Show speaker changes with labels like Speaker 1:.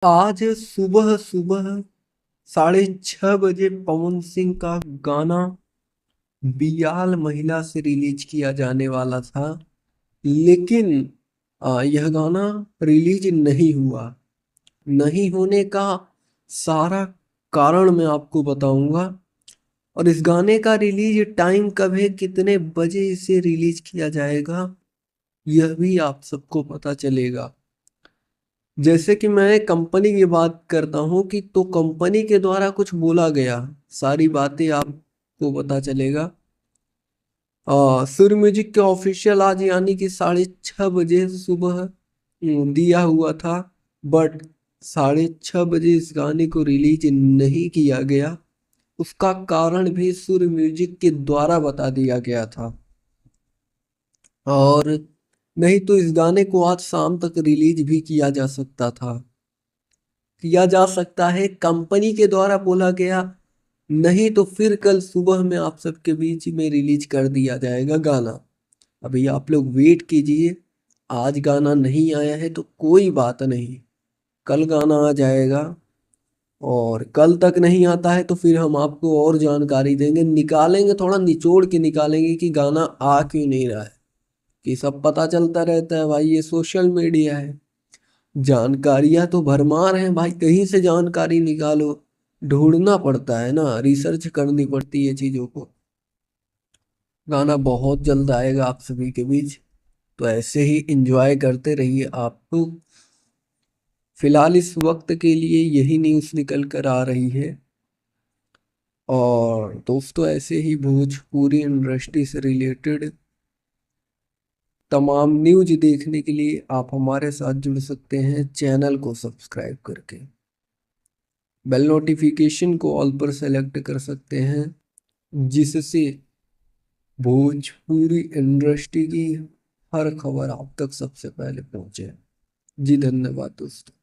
Speaker 1: आज सुबह सुबह 6:30 बजे पवन सिंह का गाना बियाल महिला से रिलीज किया जाने वाला था। लेकिन यह गाना रिलीज नहीं हुआ। नहीं होने का सारा कारण मैं आपको बताऊंगा। और इस गाने का रिलीज टाइम कब है, कितने बजे इसे रिलीज किया जाएगा, यह भी आप सबको पता चलेगा। जैसे कि मैं कंपनी की बात करता हूँ कि तो कंपनी के द्वारा कुछ बोला गया, सारी बातें आपको पता चलेगा। सुर म्यूजिक के ऑफिशियल आज यानी कि 6:30 बजे सुबह दिया हुआ था। बट 6:30 बजे इस गाने को रिलीज नहीं किया गया। उसका कारण भी सुर म्यूजिक के द्वारा बता दिया गया था। और नहीं तो इस गाने को आज शाम तक रिलीज भी किया जा सकता है, कंपनी के द्वारा बोला गया। नहीं तो फिर कल सुबह में आप सबके बीच में रिलीज कर दिया जाएगा गाना। अभी आप लोग वेट कीजिए। आज गाना नहीं आया है तो कोई बात नहीं, कल गाना आ जाएगा। और कल तक नहीं आता है तो फिर हम आपको और जानकारी देंगे, निकालेंगे, थोड़ा निचोड़ के निकालेंगे कि गाना आ क्यों नहीं रहा है। कि सब पता चलता रहता है भाई, ये सोशल मीडिया है, जानकारियां तो भरमार हैं भाई, कहीं से जानकारी निकालो। ढूंढना पड़ता है ना, रिसर्च करनी पड़ती है चीजों को। गाना बहुत जल्द आएगा आप सभी के बीच, तो ऐसे ही एंजॉय करते रहिए आप लोग। फिलहाल इस वक्त के लिए यही न्यूज़ निकल कर आ रही है। और दोस्तों, ऐसे ही भोजपुरी इंडस्ट्री से रिलेटेड तमाम न्यूज देखने के लिए आप हमारे साथ जुड़ सकते हैं चैनल को सब्सक्राइब करके। बेल नोटिफिकेशन को ऑल पर सेलेक्ट कर सकते हैं, जिससे भोजपुरी इंडस्ट्री की हर खबर आप तक सबसे पहले पहुंचे। जी धन्यवाद दोस्तों।